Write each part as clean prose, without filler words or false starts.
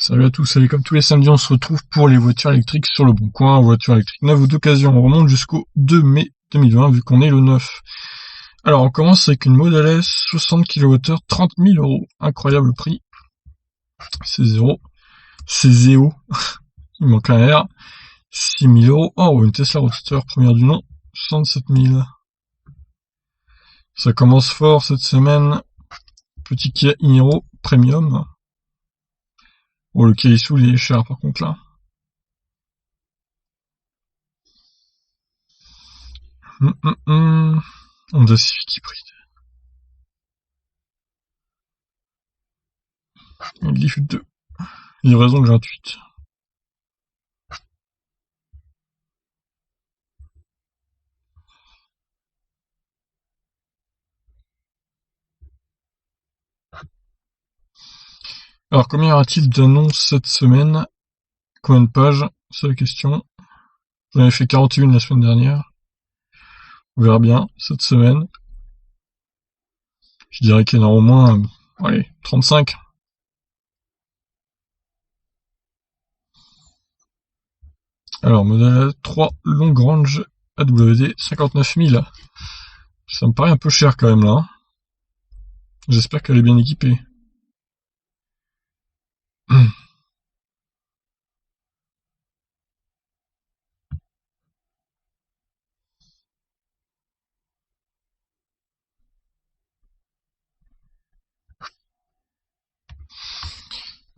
Salut à tous, allez, comme tous les samedis, on se retrouve pour les voitures électriques sur le Bon Coin, voitures électriques neuves ou d'occasion. On remonte jusqu'au 2 mai 2020, vu qu'on est le 9. Alors, on commence avec une Model S, 60 kWh, 30 000 euros. Incroyable prix. C'est zéro. C'est zéro. Il manque un R. 6 000 euros. Oh, une Tesla Roadster, première du nom, 67 000. Ça commence fort cette semaine. Petit Kia Niro Premium. Oh, le Kia Soul, il est cher par contre là. Honda Civic hybride. Leaf 2. Livraison gratuite. Alors, combien y aura-t-il d'annonces cette semaine? Combien de pages? C'est la question. J'en avais fait 41 la semaine dernière. On verra bien cette semaine. Je dirais qu'il y en a au moins, allez, 35. Alors, modèle 3 Long Range AWD 59 000. Ça me paraît un peu cher quand même là. J'espère qu'elle est bien équipée.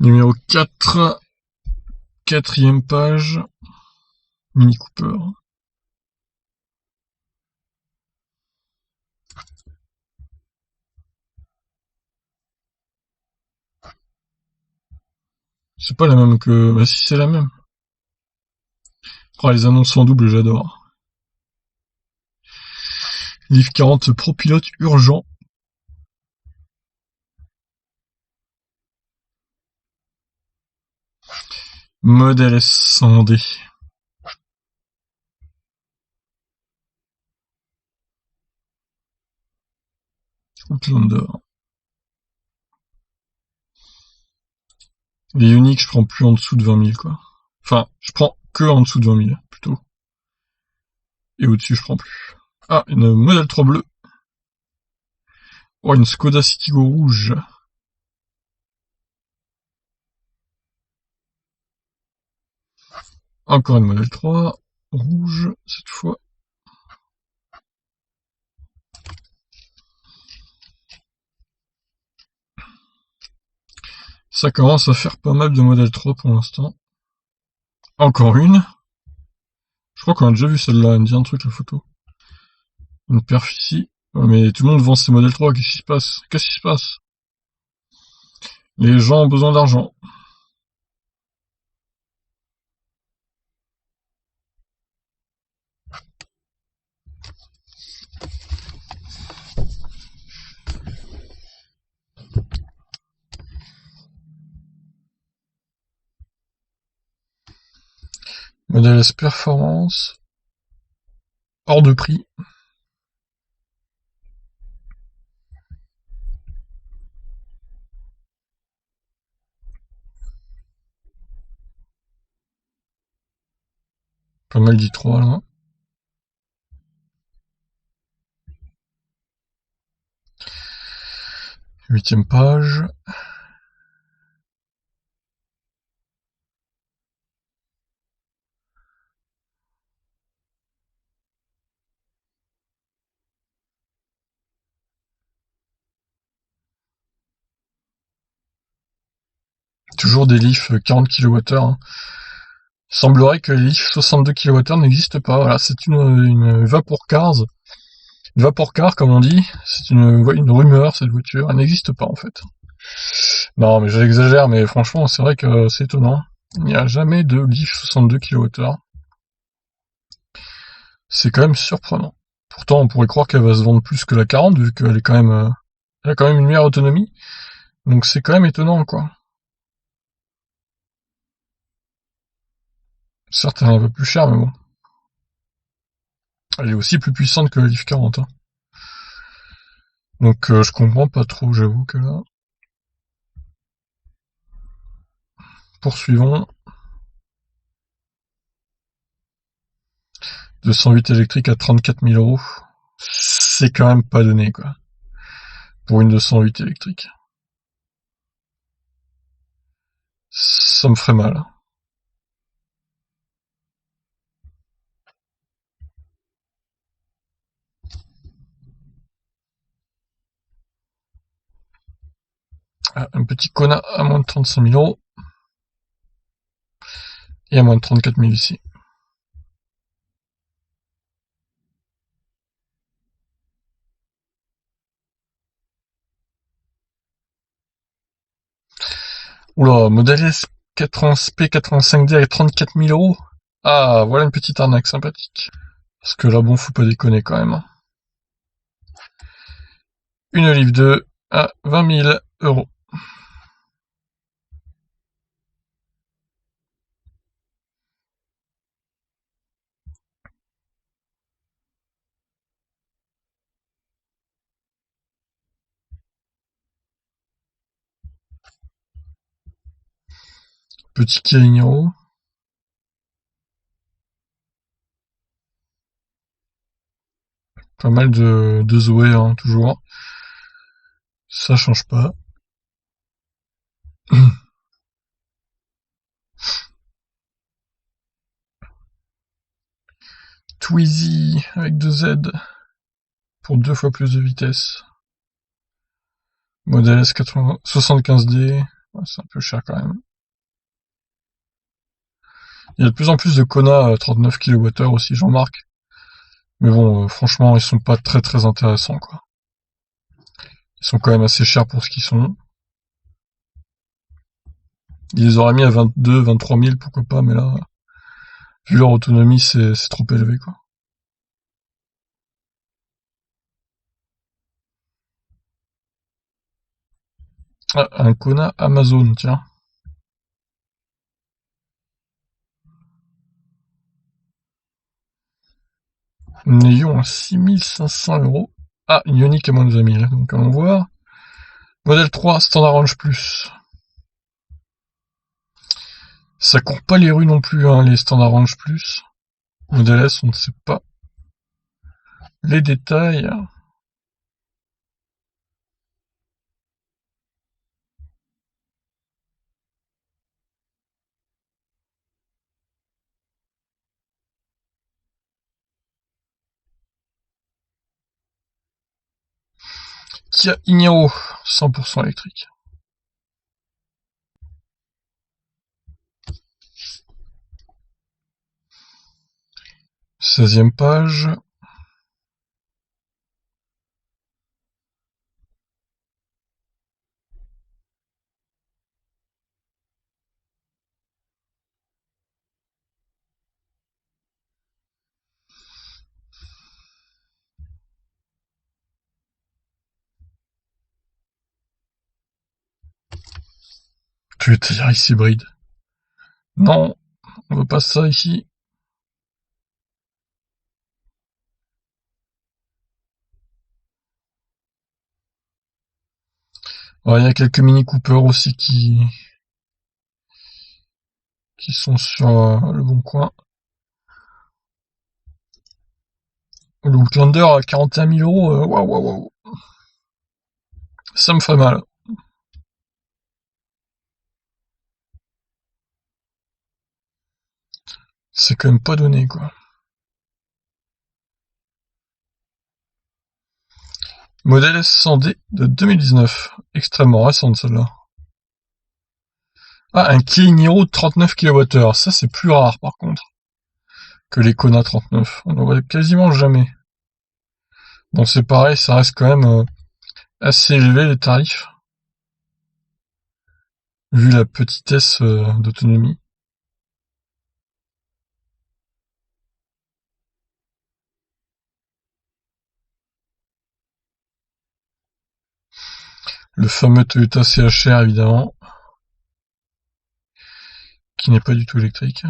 Numéro 4. Quatrième page. Mini Cooper. C'est pas la même que... Bah si, c'est la même. Oh, les annonces en double, j'adore. Livre 40 Pro Pilote urgent. Modèle S en D. Outlander. Les uniques, je prends plus en dessous de 20 000, quoi. Enfin, je prends que en dessous de 20 000, plutôt. Et au-dessus, je prends plus. Ah, une Model 3 bleue. Oh, une Skoda Citigo rouge. Encore une Model 3. Rouge, cette fois. Ça commence à faire pas mal de Model 3 pour l'instant. Encore une. Je crois qu'on a déjà vu celle-là, elle me dit un truc, la photo. Une perf ici. Ouais, mais tout le monde vend ses Model 3, qu'est-ce qui se passe? Qu'est-ce qui se passe? Les gens ont besoin d'argent. Modèle S Performance. Hors de prix. Pas mal d'I3 là. Huitième page. Toujours des Leaf 40 kWh. Hein. Il semblerait que les Leaf 62 kWh n'existent pas. Voilà, c'est une Vapor Cars. Une Vapor Car, comme on dit. C'est une rumeur, cette voiture. Elle n'existe pas, en fait. Non, mais j'exagère, mais franchement, c'est vrai que c'est étonnant. Il n'y a jamais de Leaf 62 kWh. C'est quand même surprenant. Pourtant, on pourrait croire qu'elle va se vendre plus que la 40, vu qu'elle est quand même, elle a quand même une meilleure autonomie. Donc c'est quand même étonnant, quoi. Certes, elle est un peu plus chère, mais bon. Elle est aussi plus puissante que la Leaf 40. Hein. Donc je comprends pas trop, j'avoue que là... Poursuivons. 208 électrique à 34 000 euros. C'est quand même pas donné, quoi. Pour une 208 électrique. Ça me ferait mal. Ah, un petit Kona à moins de 35 000 euros. Et à moins de 34 000 ici. Oula, modèle S 80SP 85D avec 34 000 euros. Ah, voilà une petite arnaque sympathique. Parce que là, bon, faut pas déconner quand même. Une Olive 2 à 20 000 euros. Petit Kia Niro. Pas mal de Zoé, hein, toujours. Ça change pas. Twizy avec 2 Z pour 2 fois plus de vitesse. Modèle S80 75D. Ouais, c'est un peu cher quand même. Il y a de plus en plus de Kona à 39 kWh aussi, j'en remarque. Mais bon, franchement, ils sont pas très très intéressants, quoi. Ils sont quand même assez chers pour ce qu'ils sont. Ils les auraient mis à 22, 23 000, pourquoi pas, mais là, vu leur autonomie, c'est trop élevé, quoi. Ah, un Kona Amazon, tiens. Néon à 6500 euros. Ah, une Ioniq à moins de 20 000, donc allons voir. Modèle 3, Standard Range Plus. Ça court pas les rues non plus, hein, les Standard Range Plus. Modèle S, on ne sait pas les détails. Kia Ignero, 100% électrique. 16e page. Tu es Yaris hybride. Non, on veut pas ça ici. Ouais, il y a quelques Mini Cooper aussi qui sont sur le bon coin. Le Outlander à 41 000 euros, waouh, waouh, waouh. Ça me ferait mal. C'est quand même pas donné, quoi. Modèle S100D de 2019. Extrêmement récente, celle-là. Ah, un Kia Niro de 39 kWh. Ça, c'est plus rare, par contre, que les Kona 39. On en voit quasiment jamais. Bon, c'est pareil, ça reste quand même assez élevé, les tarifs, vu la petitesse d'autonomie. Le fameux Toyota CHR, évidemment, qui n'est pas du tout électrique.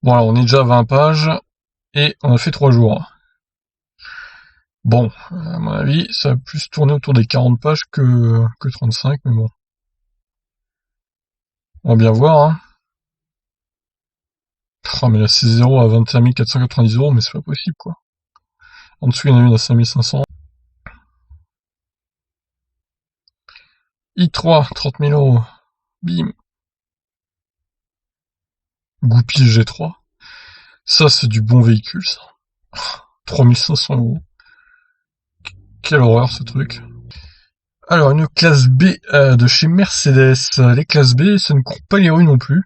Bon, alors, on est déjà à 20 pages, et on a fait 3 jours. Bon, à mon avis, ça va plus tourner autour des 40 pages que 35, mais bon. On va bien voir, hein. Oh, mais là, c'est 0 à 21 490 €, mais c'est pas possible, quoi. En dessous, il y en a une à 5500. I3, 30 000 €. Bim. Goupil G3. Ça, c'est du bon véhicule, ça. 3500 €. Quelle horreur, ce truc. Alors, une classe B de chez Mercedes. Les classes B, ça ne court pas les rues non plus.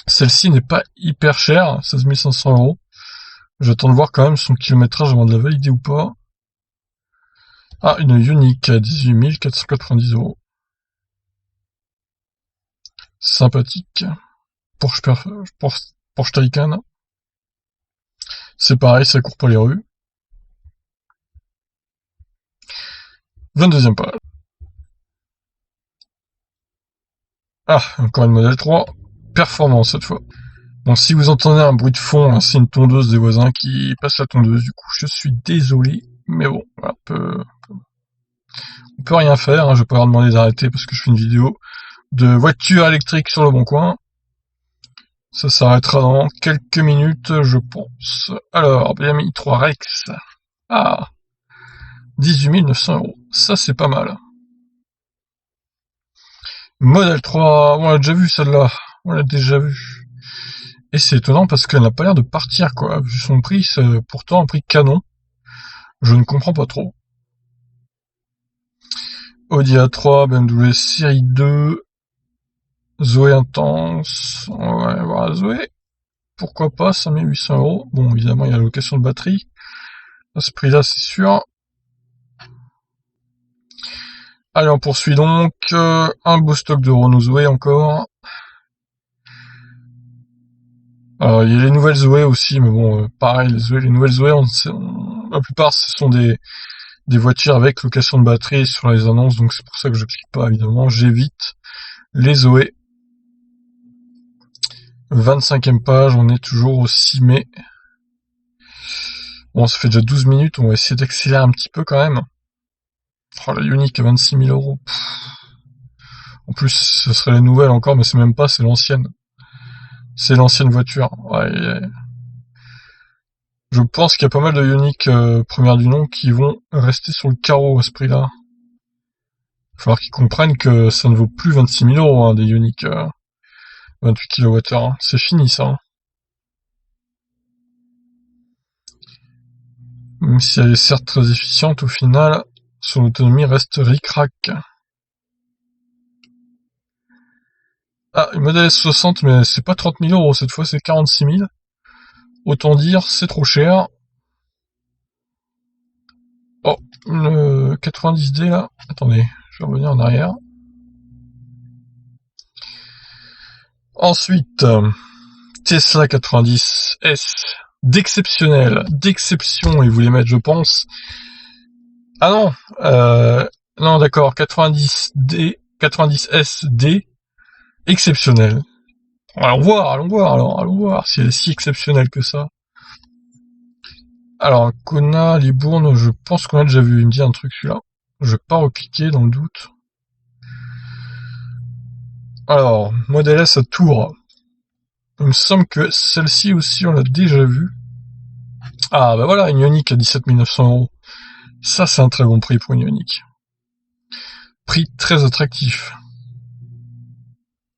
Celle-ci n'est pas hyper chère, 16 500 €. J'attends de voir quand même son kilométrage avant de la valider ou pas. Ah, une Ioniq à 18 490 €. Sympathique. Porsche Taycan. C'est pareil, ça court pas les rues. 22e page. Ah, encore une modèle 3. Performance cette fois. Bon, si vous entendez un bruit de fond, c'est une tondeuse des voisins qui passe la tondeuse. Du coup, je suis désolé. Mais bon, on peut rien faire. Hein. Je vais pas leur demander d'arrêter parce que je fais une vidéo de voiture électrique sur le bon coin. Ça s'arrêtera dans quelques minutes, je pense. Alors, BMW i3 Rex. Ah, 18 900 €. Ça, c'est pas mal. Modèle 3, on l'a déjà vu celle-là. On l'a déjà vu. Et c'est étonnant parce qu'elle n'a pas l'air de partir, quoi. Vu son prix, c'est pourtant un prix canon. Je ne comprends pas trop. Audi A3, BMW Série 2, Zoé Intense. Ouais, voilà, Zoé. Pourquoi pas, 5800 €. Bon, évidemment, il y a la location de batterie. À ce prix-là, c'est sûr. Allez, on poursuit donc. Un beau stock de Renault Zoé encore. Alors, il y a les nouvelles Zoé aussi, mais bon, pareil, les nouvelles Zoé, la plupart, ce sont des voitures avec location de batterie sur les annonces, donc c'est pour ça que je clique pas, évidemment. J'évite les Zoé. 25e page, on est toujours au 6 mai. Bon, ça fait déjà 12 minutes, on va essayer d'accélérer un petit peu quand même. Oh, la Ioniq à 26 000 €. En plus, ce serait la nouvelle encore, mais c'est même pas, c'est l'ancienne. C'est l'ancienne voiture. Ouais. Je pense qu'il y a pas mal de Ioniq première du nom qui vont rester sur le carreau à ce prix-là. Il va falloir qu'ils comprennent que ça ne vaut plus 26 000 € hein, des Ioniq 28 kWh. Hein. C'est fini ça. Hein. Même si elle est certes très efficiente, au final, son autonomie reste ric-rac. Ah, une modèle S60, mais c'est pas 30 000 € cette fois, c'est 46 000. Autant dire, c'est trop cher. Oh, une 90D là. Attendez, je vais revenir en arrière. Ensuite, Tesla 90S. D'exception, ils voulaient mettre, je pense. Ah non, non d'accord, 90D, 90SD, exceptionnel. Allons voir si elle est si exceptionnelle que ça. Alors, Kona, Libourne, je pense qu'on a déjà vu, il me dit un truc celui-là. Je vais pas recliquer dans le doute. Alors, Model S à Tours. Il me semble que celle-ci aussi on l'a déjà vue. Ah bah voilà, une Ioniq à 17 900 €. Ça c'est un très bon prix pour une Ioniq. Prix très attractif.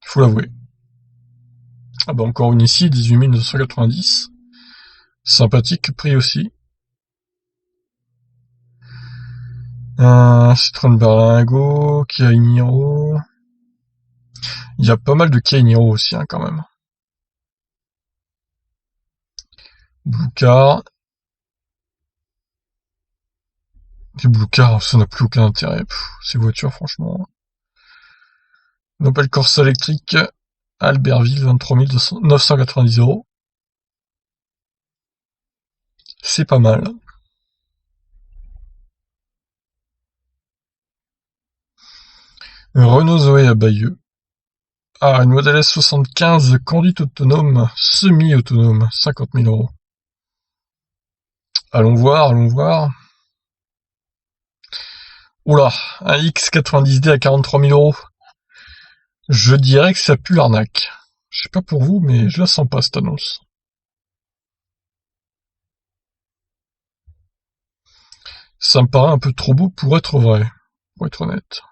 Il faut l'avouer. Ah bah encore une ici, 18 990. Sympathique prix aussi. Citroën Berlingo, Kia Niro. Il y a pas mal de Kia Niro aussi hein, quand même. Blue Car. Les Blue Car, ça n'a plus aucun intérêt. Ces voitures franchement. Une Opel Corsa électrique. Albertville, 23 990 €. C'est pas mal. Renault Zoé à Bayeux. Ah, une Model S 75 conduite autonome, semi-autonome, 50 000 €. Allons voir. Oula, un X90D à 43 000 euros. Je dirais que ça pue l'arnaque. Je sais pas pour vous, mais je la sens pas cette annonce. Ça me paraît un peu trop beau pour être vrai, pour être honnête.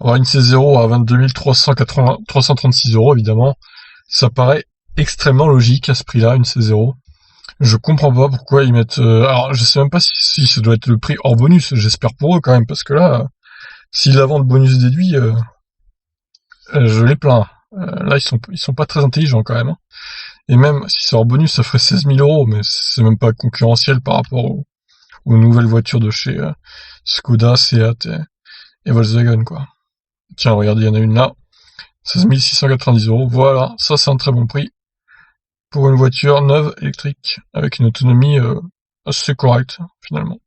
Alors une C0 à 22 336 euros, évidemment, ça paraît extrêmement logique à ce prix-là, une C0. Je comprends pas pourquoi ils mettent... alors je sais même pas si ça doit être le prix hors bonus, j'espère pour eux quand même, parce que là, s'ils la vendent bonus déduit, je les plains. Là, ils sont pas très intelligents quand même. Hein. Et même si c'est hors bonus, ça ferait 16 000 euros, mais c'est même pas concurrentiel par rapport aux nouvelles voitures de chez Skoda, Seat et Volkswagen, quoi. Tiens, regardez, il y en a une là. 16 690 euros. Voilà, ça c'est un très bon prix pour une voiture neuve électrique avec une autonomie assez correcte finalement.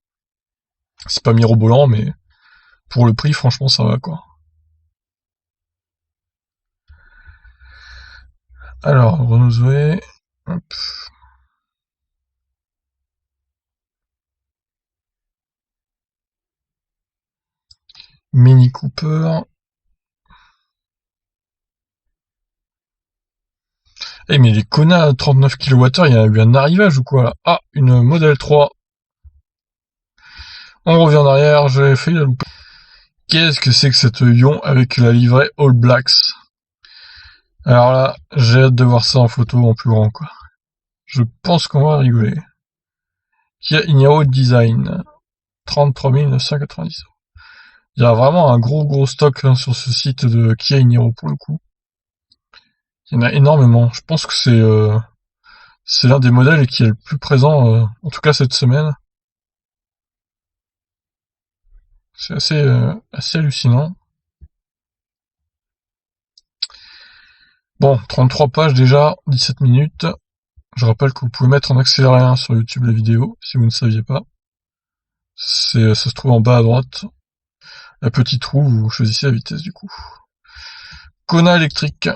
C'est pas mirobolant, mais pour le prix, franchement, ça va quoi. Alors, Renault Zoé, hop. Mini Cooper. Eh mais les Kona à 39 kWh, il y a eu un arrivage ou quoi là? Ah, une Model 3. On revient en arrière, j'ai fait la loupe. Qu'est-ce que c'est que cette Ion avec la livrée All Blacks? Alors là, j'ai hâte de voir ça en photo en plus grand quoi. Je pense qu'on va rigoler. Kia Niro Design, 33 990 euros. Il y a vraiment un gros stock hein, sur ce site de Kia Niro pour le coup. Il y en a énormément. Je pense que c'est l'un des modèles qui est le plus présent, en tout cas cette semaine. C'est assez hallucinant. Bon, 33 pages déjà, 17 minutes. Je rappelle que vous pouvez mettre en accéléré hein, sur YouTube la vidéo, si vous ne saviez pas. Ça se trouve en bas à droite. La petite roue, vous choisissez la vitesse du coup. Kona électrique.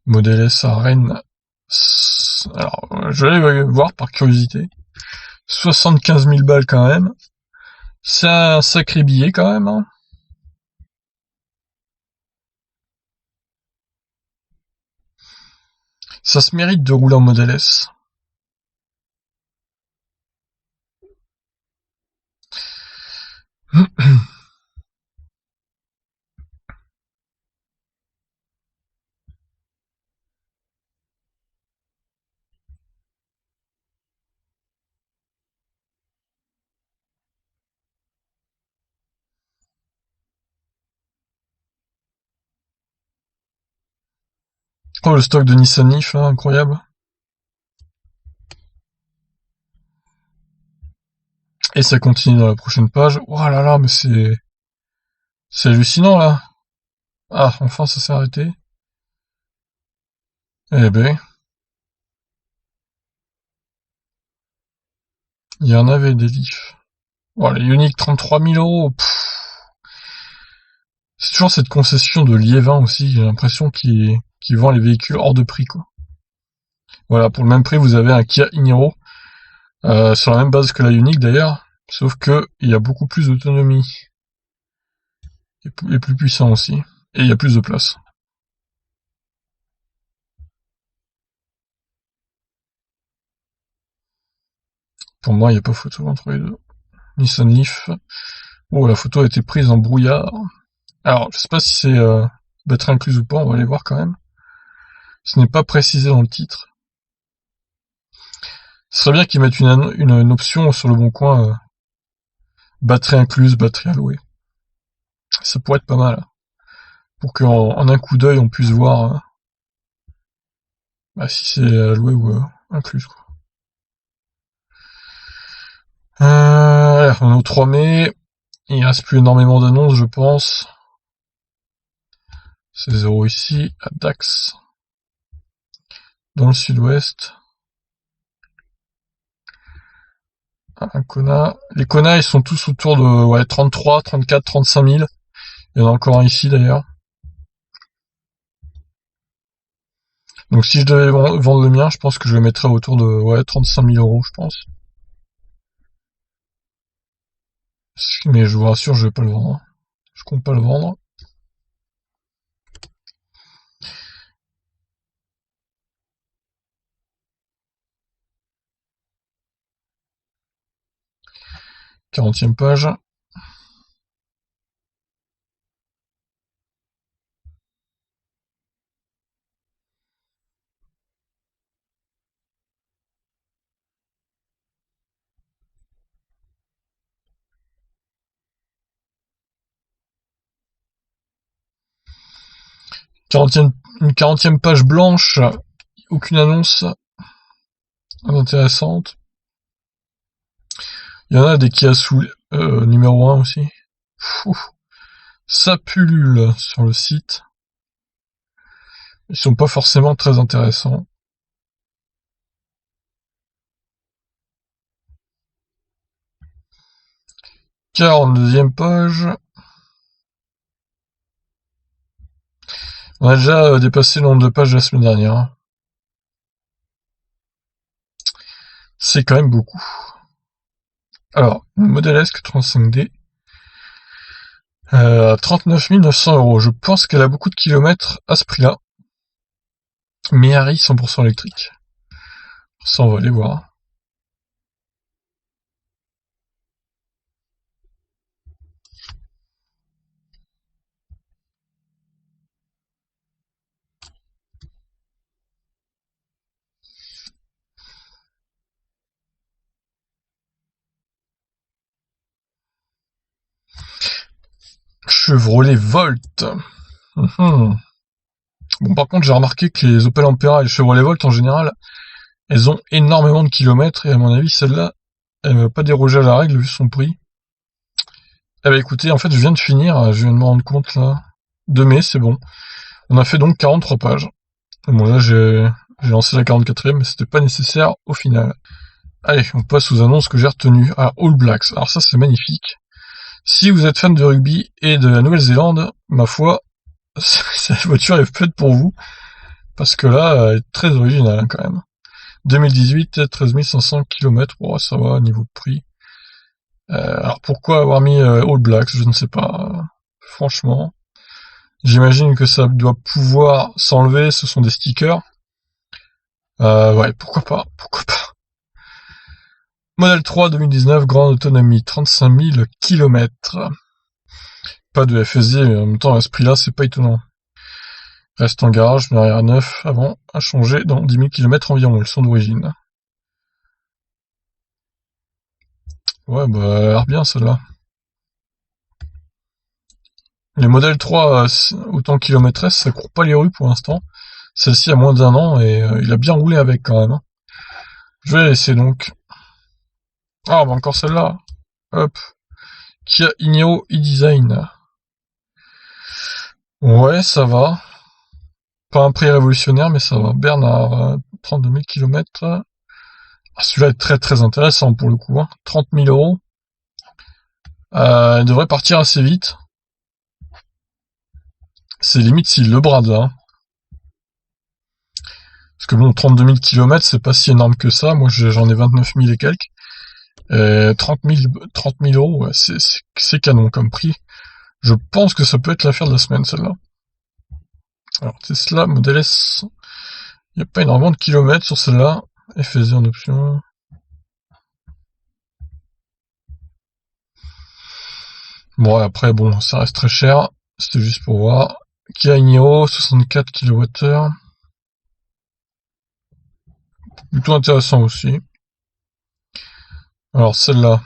Modèle S à Rennes. Alors, je vais aller voir par curiosité. 75 000 balles quand même. C'est un sacré billet quand même. Hein. Ça se mérite de rouler en Model S. Oh, le stock de Nissan Leaf, là, incroyable. Et ça continue dans la prochaine page. Oh là là, mais c'est hallucinant, là. Ah, enfin, ça s'est arrêté. Eh ben, il y en avait des Leaf. Oh, les Ioniq, 33 000 euros. C'est toujours cette concession de Liévin aussi, j'ai l'impression qu'ils vend les véhicules hors de prix, quoi. Voilà, pour le même prix, vous avez un Kia Niro, sur la même base que la Ioniq d'ailleurs, sauf que il y a beaucoup plus d'autonomie. Et plus puissant aussi. Et il y a plus de place. Pour moi, il n'y a pas photo entre les deux. Nissan Leaf. Oh, la photo a été prise en brouillard. Alors, je sais pas si c'est batterie incluse ou pas, on va aller voir quand même. Ce n'est pas précisé dans le titre. Ce serait bien qu'ils mettent une option sur le bon coin, batterie incluse, batterie allouée. Ça pourrait être pas mal. Pour qu'en un coup d'œil, on puisse voir si c'est alloué ou incluse. Quoi. On est au 3 mai. Il reste plus énormément d'annonces, je pense. C'est 0 ici, à Dax. Dans le sud-ouest. Un Kona. Les Kona, ils sont tous autour de 33, 34, 35 000. Il y en a encore un ici d'ailleurs. Donc si je devais vendre le mien, je pense que je le mettrais autour de 35 000 euros, je pense. Mais je vous rassure, je vais pas le vendre. Je compte pas le vendre. Quarantième page. Une 40e page blanche. Aucune annonce intéressante. Il y en a des Kia Soul numéro 1 aussi. Ouf. Ça pullule sur le site. Ils sont pas forcément très intéressants. 42e page. On a déjà dépassé le nombre de pages la semaine dernière. C'est quand même beaucoup. Alors, une Model S 35D. 39 900 euros. Je pense qu'elle a beaucoup de kilomètres à ce prix-là. Mais Harry 100% électrique. Ça, on va aller voir. Chevrolet Volt. Bon, par contre, j'ai remarqué que les Opel Ampera et les Chevrolet Volt, en général, elles ont énormément de kilomètres, et à mon avis, celle-là, elle va pas déroger à la règle vu son prix. Eh ben écoutez, en fait, je viens de finir, je viens de me rendre compte, là. 2 mai, c'est bon. On a fait donc 43 pages. Bon, là, j'ai lancé la 44e, mais c'était pas nécessaire au final. Allez, on passe aux annonces que j'ai retenues. Ah, All Blacks. Alors ça, c'est magnifique. Si vous êtes fan de rugby et de la Nouvelle-Zélande, ma foi, cette voiture est faite pour vous. Parce que là, elle est très originale, hein, quand même. 2018, 13 500 km. Oh, ça va, niveau de prix. Alors pourquoi avoir mis All Blacks, je ne sais pas. Franchement. J'imagine que ça doit pouvoir s'enlever, ce sont des stickers. Ouais, pourquoi pas, pourquoi pas. Model 3 2019, grande autonomie, 35 000 km. Pas de FSD, mais en même temps, à ce prix-là, c'est pas étonnant. Reste en garage, mais arrière neuf, avant, à changer dans 10 000 km environ, elles sont d'origine. Ouais, bah, elle a l'air bien, celle-là. Les modèles 3, autant kilométresse, ça court pas les rues pour l'instant. Celle-ci a moins d'1 an, et il a bien roulé avec, quand même. Je vais la laisser, donc. Ah, bah encore celle-là. Hop. Kia Igneo e-Design. Ouais, ça va. Pas un prix révolutionnaire, mais ça va. Bernard, 32 000 km. Ah, celui-là est très très intéressant pour le coup. 30 000 euros. Il devrait partir assez vite. C'est limite s'il le brade, là. Parce que bon, 32 000 km, c'est pas si énorme que ça. Moi, j'en ai 29 000 et quelques. 30 000 euros, ouais, c'est canon comme prix. Je pense que ça peut être l'affaire de la semaine, celle-là. Alors, Tesla, Model S. Il n'y a pas énormément de kilomètres sur celle-là. FSD en option. Bon, après, bon, ça reste très cher. C'était juste pour voir. Kia Niro, 64 kWh. Plutôt intéressant aussi. Alors, celle-là.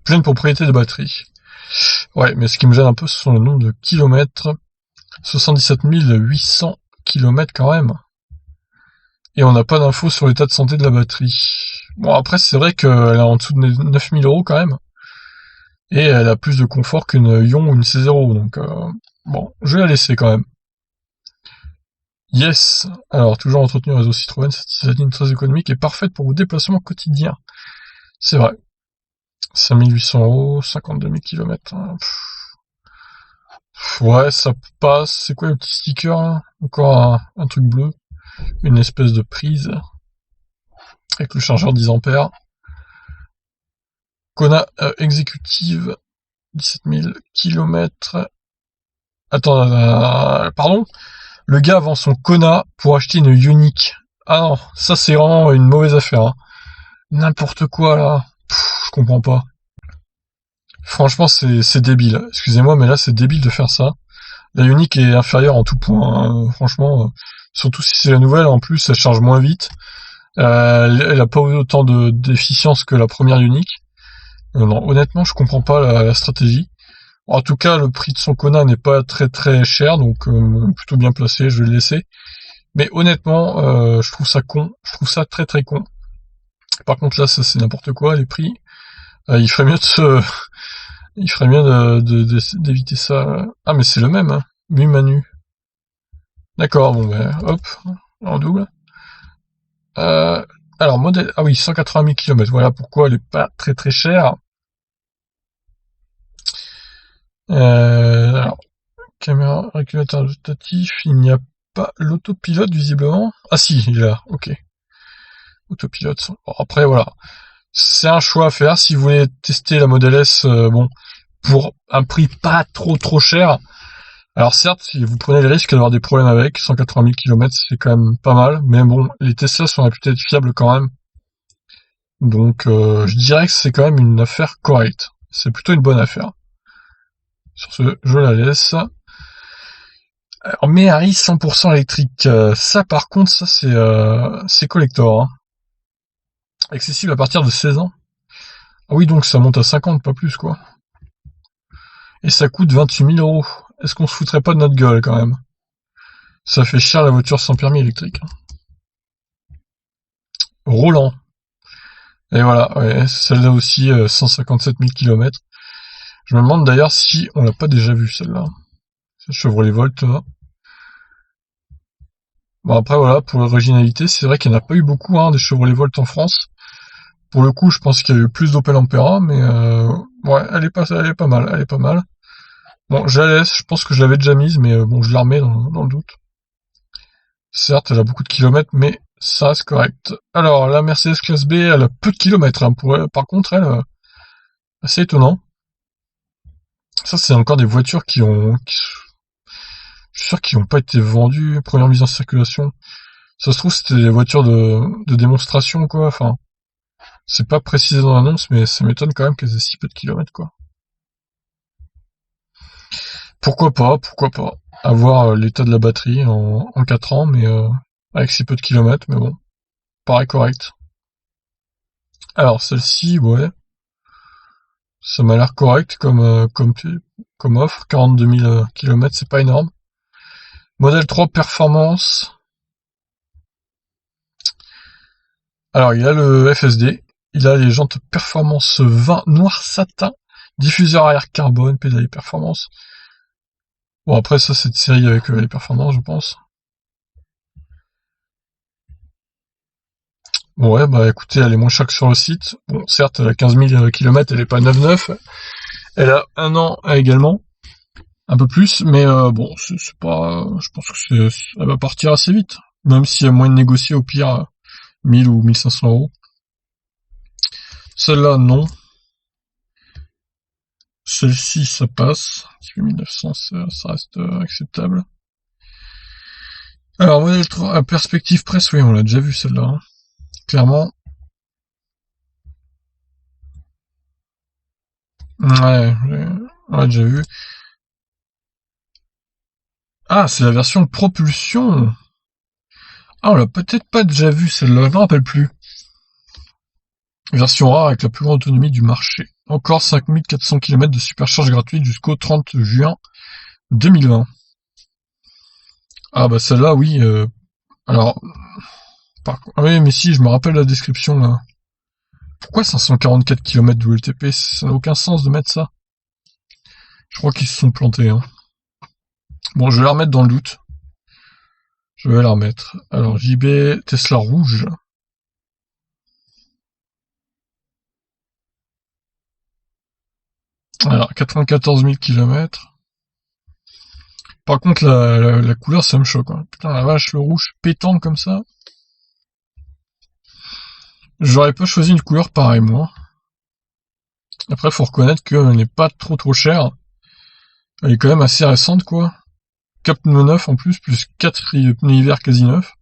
Pleine propriété de batterie. Ouais, mais ce qui me gêne un peu, ce sont le nombre de kilomètres. 77 800 km quand même. Et on n'a pas d'infos sur l'état de santé de la batterie. Bon, après, c'est vrai qu'elle est en dessous de 9 000 euros quand même. Et elle a plus de confort qu'une Ion ou une C0, donc bon, je vais la laisser quand même. Yes. Alors, toujours entretenu au réseau Citroën, cette ligne très économique est parfaite pour vos déplacements quotidiens. C'est vrai. 5 800 euros, 52 000 km. Ouais, ça passe. C'est quoi le petit sticker là? Encore un truc bleu. Une espèce de prise avec le chargeur 10 ampères. Kona exécutive, 17 000 km. Attends, pardon? Le gars vend son Kona pour acheter une Ioniq. Ah non, ça c'est vraiment une mauvaise affaire. Hein. N'importe quoi là. Je comprends pas. Franchement, c'est débile. Excusez-moi, mais là c'est débile de faire ça. La Ioniq est inférieure en tout point. Hein. Franchement, surtout si c'est la nouvelle, en plus elle charge moins vite. Elle a pas autant d'efficience que la première Ioniq. Non, honnêtement, je comprends pas la stratégie. En tout cas, le prix de son Kona n'est pas très très cher, donc plutôt bien placé, je vais le laisser. Mais honnêtement, je trouve ça con. Je trouve ça très très con. Par contre, là, ça c'est n'importe quoi, les prix. Il ferait mieux de se... Il ferait mieux d'éviter ça. Ah, mais c'est le même, hein. Mu Manu. D'accord, bon ben, hop, en double. Euh, alors, modèle... Ah oui, 180 000 km. Voilà pourquoi elle est pas très très chère. Alors, caméra, régulateur adaptatif, il n'y a pas l'autopilote visiblement. Ah si, il est là, ok. Autopilote. Bon, après voilà, c'est un choix à faire si vous voulez tester la Model S, bon, pour un prix pas trop trop cher. Alors certes, si vous prenez le risque d'avoir des problèmes avec, 180 000 km c'est quand même pas mal, mais bon, les Tesla sont réputés être fiables quand même. Donc je dirais que c'est quand même une affaire correcte. C'est plutôt une bonne affaire. Sur ce, je la laisse. Alors, Méhari 100% électrique, ça par contre, ça c'est collector, hein. Accessible à partir de 16 ans. Ah oui, donc ça monte à 50, pas plus quoi. Et ça coûte 28 000 euros. Est-ce qu'on se foutrait pas de notre gueule quand même? Ça fait cher la voiture sans permis électrique. Roland. Et voilà, ouais, celle-là aussi, 157 000 km. Je me demande d'ailleurs si on l'a pas déjà vue celle-là. Chevrolet Volt, là. Bon après voilà, pour l'originalité, c'est vrai qu'il n'y en a pas eu beaucoup hein, des Chevrolet Volt en France. Pour le coup, je pense qu'il y a eu plus d'Opel Ampera, mais ouais, elle est pas mal, elle est pas mal. Bon, je la laisse, je pense que je l'avais déjà mise, mais bon, je la remets dans le doute. Certes, elle a beaucoup de kilomètres, mais ça reste correct. Alors, la Mercedes classe B, elle a peu de kilomètres, hein, par contre, elle, assez étonnant. Ça, c'est encore des voitures je suis sûr, qui n'ont pas été vendues, première mise en circulation. Ça se trouve, c'était des voitures de démonstration, quoi, enfin. C'est pas précisé dans l'annonce, mais ça m'étonne quand même qu'elles aient si peu de kilomètres, quoi. Pourquoi pas. Avoir l'état de la batterie en 4 ans, mais avec si peu de kilomètres, mais bon, pareil correct. Alors, celle-ci, ouais, ça m'a l'air correct comme offre. 42 000 km, c'est pas énorme. Modèle 3 performance. Alors, il a le FSD. Il a les jantes performance 20 noir satin. Diffuseur arrière carbone, pédalier performance. Bon, après, ça, c'est de série avec les performances, je pense. Bon, ouais, bah écoutez, elle est moins chère que sur le site. Bon, certes, elle a 15 000 km, elle est pas 9,9. Elle a 1 an également. Un peu plus, mais bon, c'est pas... Je pense que elle va partir assez vite. Même s'il y a moyen de négocier, au pire, 1000 ou 1500 euros. Celle-là, non. Celle-ci, ça passe. 1900, ça reste acceptable. Alors, modèle 3, perspective presse, oui, on l'a déjà vu celle-là. Hein. Clairement. Ouais, on l'a déjà vu. Ah, c'est la version propulsion. Ah, on l'a peut-être pas déjà vu celle-là, je me rappelle plus. Version rare avec la plus grande autonomie du marché. Encore 5400 km de supercharge gratuite jusqu'au 30 juin 2020. Ah bah celle-là, oui. Alors, oui, mais si, je me rappelle la description là. Pourquoi 544 km de WLTP? Ça n'a aucun sens de mettre ça. Je crois qu'ils se sont plantés. Hein. Bon, je vais la remettre dans le doute. Je vais la remettre. Alors, JB Tesla rouge. Alors, 94 000 km. Par contre, la couleur, ça me choque. Hein. Putain, la vache, le rouge pétant comme ça. J'aurais pas choisi une couleur pareille, moi. Après, faut reconnaître qu'elle n'est pas trop chère. Elle est quand même assez récente, quoi. 4 pneus neufs en plus 4 pneus hiver quasi neufs.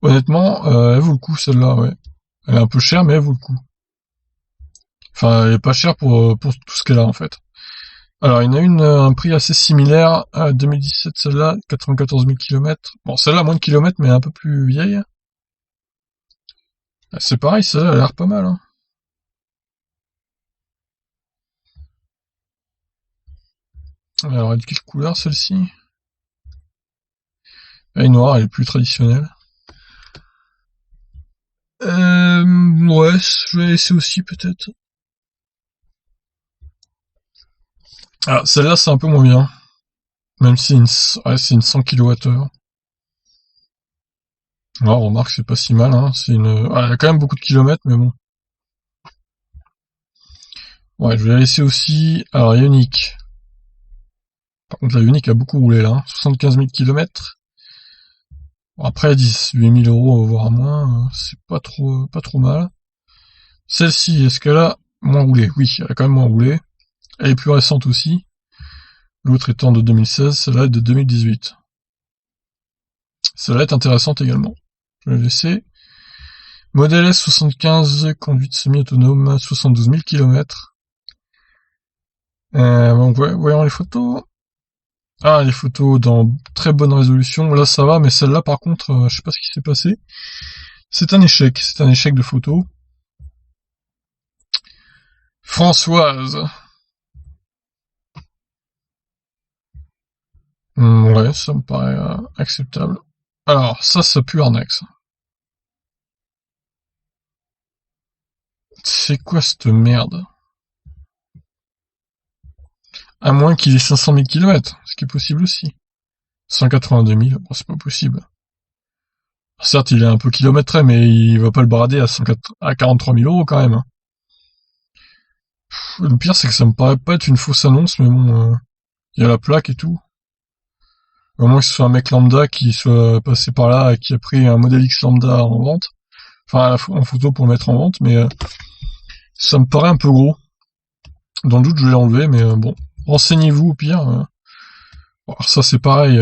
Honnêtement, elle vaut le coup, celle-là, ouais. Elle est un peu chère, mais elle vaut le coup. Enfin, elle est pas chère pour tout ce qu'elle a, en fait. Alors, il y en a un prix assez similaire à 2017, celle-là, 94 000 km. Bon, celle-là, moins de kilomètres, mais un peu plus vieille. C'est pareil, celle-là, elle a l'air pas mal, hein. Alors, elle est de quelle couleur, celle-ci? Elle est noire, elle est plus traditionnelle. Ouais, je vais laisser aussi, peut-être. Ah, celle-là, c'est un peu moins bien. Même si c'est une 100 kWh. Alors, remarque, c'est pas si mal, hein. Elle a quand même beaucoup de kilomètres, mais bon. Ouais, je vais la laisser aussi. Alors, Ioniq. Par contre, la Ioniq a beaucoup roulé, là. 75 000 km. Bon, après, 18 000 euros, voire moins, c'est pas trop mal. Celle-ci, est-ce qu'elle a moins roulé? Oui, elle a quand même moins roulé. Elle est plus récente aussi. L'autre étant de 2016, celle-là est de 2018. Celle-là est intéressante également. Je vais la laisser. Modèle S75, conduite semi-autonome, 72 000 km. Bon, voyons les photos. Ah, les photos dans très bonne résolution. Là, ça va, mais celle-là, par contre, je sais pas ce qui s'est passé. C'est un échec. C'est un échec de photos. Françoise. Ouais, ça me paraît acceptable. Alors, ça pue arnaque, ça. C'est quoi cette merde? À moins qu'il ait 500 000 km, ce qui est possible aussi. 182 000, bon, c'est pas possible. Certes, il est un peu kilométré, mais il va pas le brader à 43 000 euros quand même. Hein. Le pire, c'est que ça me paraît pas être une fausse annonce, mais bon, il y a la plaque et tout. Au moins que ce soit un mec lambda qui soit passé par là et qui a pris un modèle X lambda en vente. Enfin, en photo pour le mettre en vente, mais ça me paraît un peu gros. Dans le doute, je vais l'enlever, mais bon. Renseignez-vous au pire. Bon, alors ça, c'est pareil.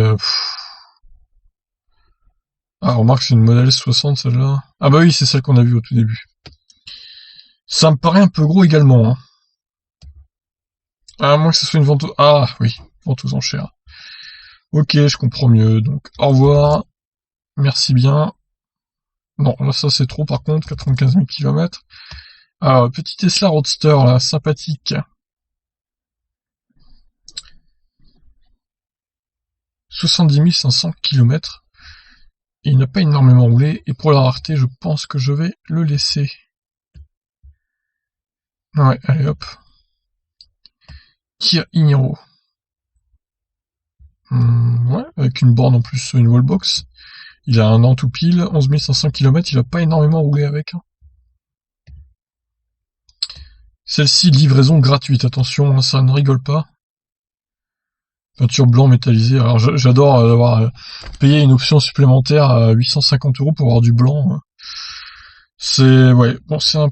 Ah, remarque, c'est une modèle 60 celle-là. Ah bah oui, c'est celle qu'on a vue au tout début. Ça me paraît un peu gros également. Hein. À moins que ce soit une vente... Ah oui, vente aux enchères. Ok, je comprends mieux. Donc, au revoir. Merci bien. Non, là, ça c'est trop par contre, 95 000 km. Alors, petit Tesla Roadster, là, sympathique. 70 500 km. Il n'a pas énormément roulé, et pour la rareté, je pense que je vais le laisser. Ouais, allez hop. Kia Niro. Ouais, avec une borne en plus, une wallbox. Il a un an tout pile, 11 500 km, il a pas énormément roulé avec. Hein. Celle-ci, livraison gratuite, attention, ça ne rigole pas. Peinture blanc métallisée, alors j'adore avoir payé une option supplémentaire à 850 € pour avoir du blanc. Ouais, bon, c'est un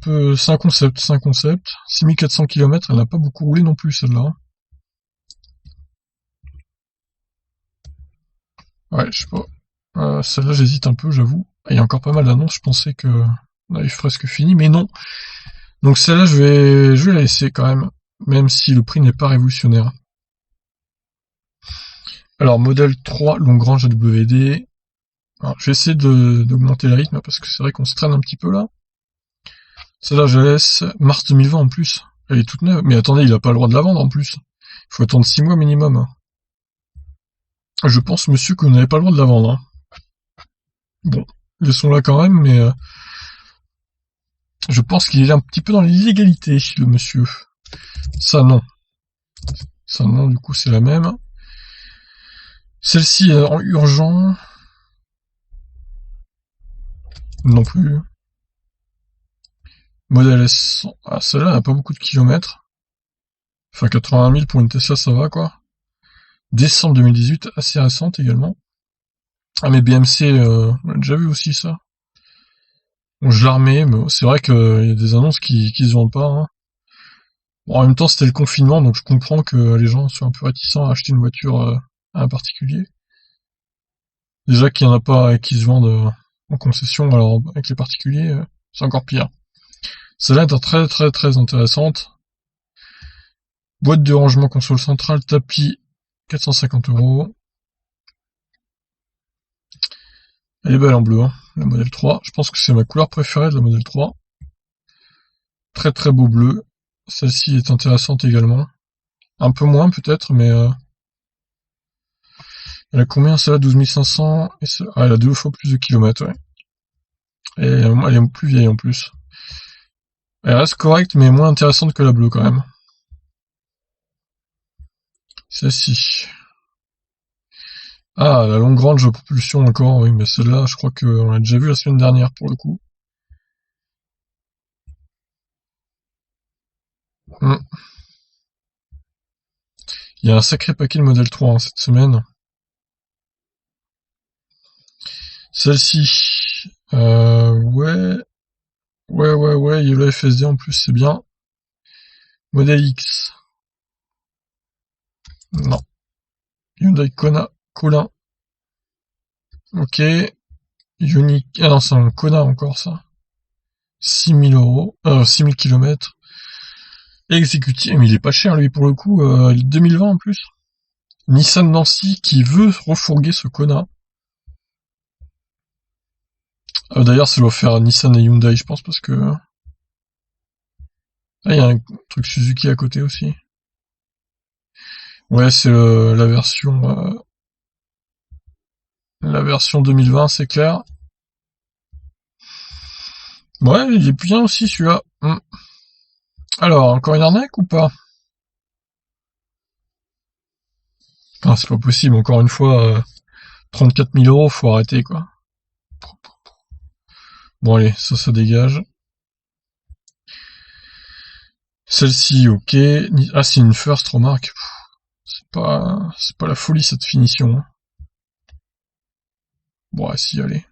concept. 6400 km, elle n'a pas beaucoup roulé non plus, celle-là. Hein. Ouais, je sais pas. Celle-là, j'hésite un peu, j'avoue. Il y a encore pas mal d'annonces, je pensais que on avait presque fini, mais non. Donc celle-là, je vais la laisser quand même si le prix n'est pas révolutionnaire. Alors, modèle 3, longue range AWD. Alors, je vais essayer d'augmenter le rythme, parce que c'est vrai qu'on se traîne un petit peu là. Celle-là, je la laisse. Mars 2020 en plus. Elle est toute neuve. Mais attendez, il a pas le droit de la vendre en plus. Il faut attendre 6 mois minimum. Je pense, monsieur, que vous n'avez pas le droit de la vendre. Hein. Bon, laissons-la quand même, mais je pense qu'il est un petit peu dans l'illégalité, le monsieur. Ça, non. Ça, non, du coup, c'est la même. Celle-ci en urgent. Non plus. Modèle S. Ah, celle-là n'a pas beaucoup de kilomètres. Enfin, 80 000 pour une Tesla, ça va, quoi. Décembre 2018, assez récente également. Ah mais BMC, on a déjà vu aussi ça. Bon, je la remets, mais c'est vrai qu'il y a des annonces qui se vendent pas, hein. Bon, en même temps, c'était le confinement, donc je comprends que les gens soient un peu réticents à acheter une voiture à un particulier. Déjà qu'il n'y en a pas qui se vendent en concession, alors avec les particuliers, c'est encore pire. Celle-là est très très très intéressante. Boîte de rangement console centrale, tapis, 450 €. Elle est belle en bleu, hein, la modèle 3. Je pense que c'est ma couleur préférée de la modèle 3. Très très beau bleu. Celle-ci est intéressante également. Un peu moins peut-être, mais elle a combien celle-là? 12 500 et elle a 2 fois plus de kilomètres, ouais. Et elle est plus vieille en plus. Elle reste correcte, mais moins intéressante que la bleue quand même. Celle-ci. Ah, la longue range de propulsion encore, oui, mais celle-là, je crois qu'on l'a déjà vue la semaine dernière pour le coup. Hmm. Il y a un sacré paquet de modèle 3 hein, cette semaine. Celle-ci, ouais, ouais, il y a le FSD en plus, c'est bien. Modèle X, non. Hyundai Kona, Colin, ok. Ioniq, ah non, c'est un Kona encore ça. 6 000 €, 6000 km. Exécutif, mais il est pas cher lui pour le coup, 2020 en plus. Nissan Nancy qui veut refourguer ce Kona. D'ailleurs, ça doit faire Nissan et Hyundai, je pense, parce que... Ah, il y a un truc Suzuki à côté aussi. Ouais, c'est la version 2020, c'est clair. Ouais, il est bien aussi celui-là. Alors, encore une arnaque ou pas? Ah, c'est pas possible, encore une fois, 34 000 €, faut arrêter quoi. Bon allez, ça dégage. Celle-ci, ok. Ah, c'est une first, remarque. C'est pas la folie cette finition, hein. Bon, ah, si, allez.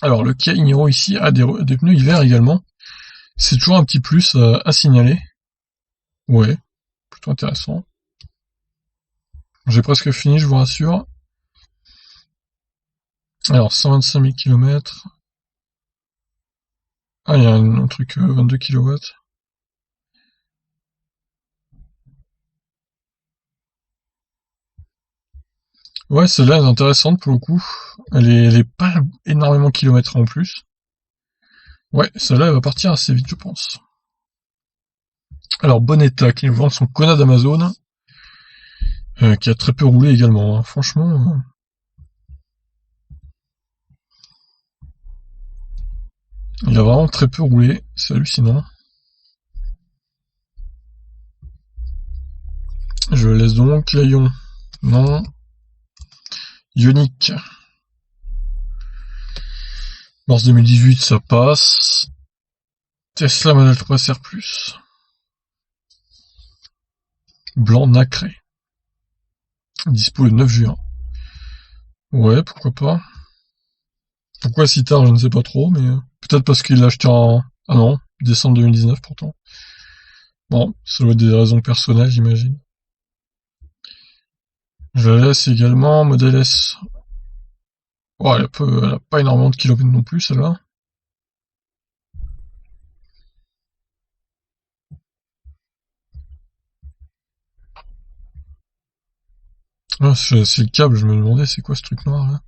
Alors, le Kia Niro ici a des pneus hiver également. C'est toujours un petit plus à signaler. Ouais, plutôt intéressant. J'ai presque fini, je vous rassure. Alors, 125 000 km. Ah, il y a un truc 22 kW. Ouais, celle-là est intéressante pour le coup. Elle est pas énormément kilométrée en plus. Ouais, celle-là elle va partir assez vite, je pense. Alors, Bonetta qui nous vend son Kona d'Amazon, qui a très peu roulé également, hein. Franchement, il a vraiment très peu roulé, c'est hallucinant. Je laisse donc Lion. Non. Ioniq. Mars 2018, ça passe. Tesla Model 3 SR+. Blanc nacré. Dispo le 9 juin. Ouais, pourquoi pas. Pourquoi si tard, je ne sais pas trop, mais peut-être parce qu'il l'a acheté en... Ah non, décembre 2019 pourtant. Bon, ça doit être des raisons personnelles, j'imagine. Je la laisse également, Model S. Oh, elle a pas énormément de kilomètres non plus, celle-là. Ah, c'est le câble, je me demandais c'est quoi ce truc noir là.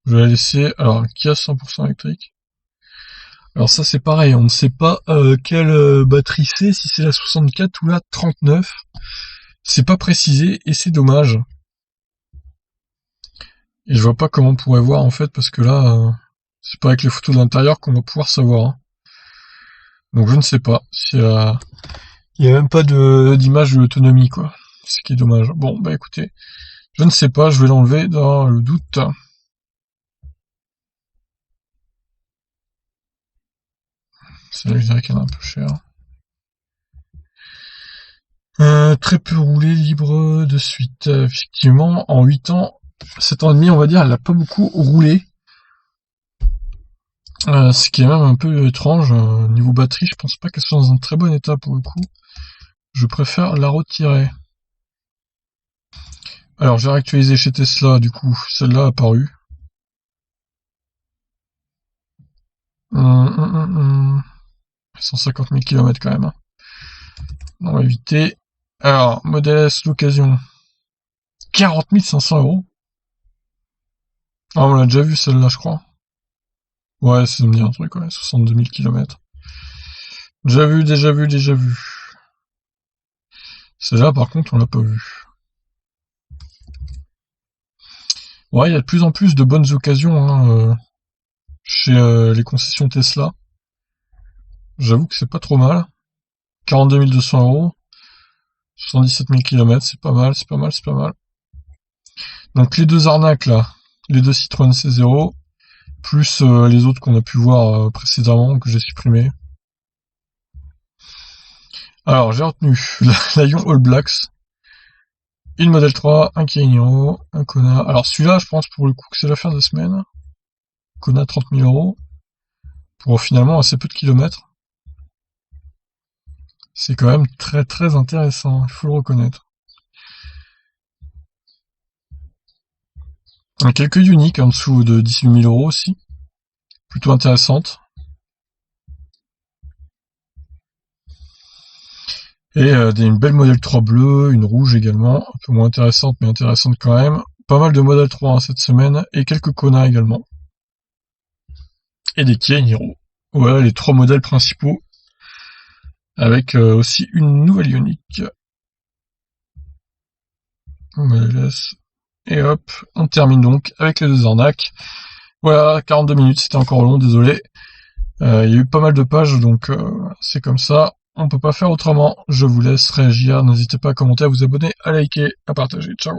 Je vais la laisser. Alors, un Kia 100% électrique. Alors ça c'est pareil, on ne sait pas quelle batterie c'est, si c'est la 64 ou la 39. C'est pas précisé et c'est dommage. Et je vois pas comment on pourrait voir en fait parce que là, c'est pas avec les photos de l'intérieur qu'on va pouvoir savoir, hein. Donc je ne sais pas. Il y a même pas d'image de l'autonomie quoi. Ce qui est dommage. Bon bah écoutez, je ne sais pas, je vais l'enlever dans le doute. C'est là que je dirais qu'elle est un peu chère. Très peu roulé, libre de suite. Effectivement, en 8 ans, 7 ans et demi, on va dire, elle a pas beaucoup roulé. Ce qui est même un peu étrange. Niveau batterie, je pense pas qu'elle soit dans un très bon état pour le coup. Je préfère la retirer. Alors, j'ai réactualisé chez Tesla, du coup, celle-là a apparu. 150 000 km quand même. Hein. On va éviter. Alors, Model S, l'occasion. 40 500 €. Ah, on l'a déjà vu celle-là, je crois. Ouais, ça me dit un truc, ouais. 62 000 km. Déjà vu. Celle-là, par contre, on l'a pas vu. Ouais, il y a de plus en plus de bonnes occasions hein, chez les concessions Tesla. J'avoue que c'est pas trop mal. 42 200 €. 77 000 km, c'est pas mal. Donc les deux arnaques là, les deux Citroën C0, plus les autres qu'on a pu voir précédemment, que j'ai supprimé. Alors j'ai retenu la Lion All Blacks, une Model 3, un Kia Niro, un Kona. Alors celui-là, je pense pour le coup que c'est l'affaire de la semaine. Kona 30 000 €, pour finalement assez peu de kilomètres. C'est quand même très très intéressant, il faut le reconnaître. Il y a quelques uniques en dessous de 18 000 € aussi, plutôt intéressantes. Et une belle Model 3 bleue, une rouge également, un peu moins intéressante, mais intéressante quand même. Pas mal de Model 3 hein, cette semaine, et quelques Kona également. Et des Kia Niro. Voilà les trois modèles principaux, avec aussi une nouvelle Ioniq. Model S. Et hop, on termine donc avec les deux arnaques. Voilà, 42 minutes, c'était encore long, désolé. Il y a eu pas mal de pages, donc c'est comme ça. On peut pas faire autrement. Je vous laisse réagir. N'hésitez pas à commenter, à vous abonner, à liker, à partager. Ciao.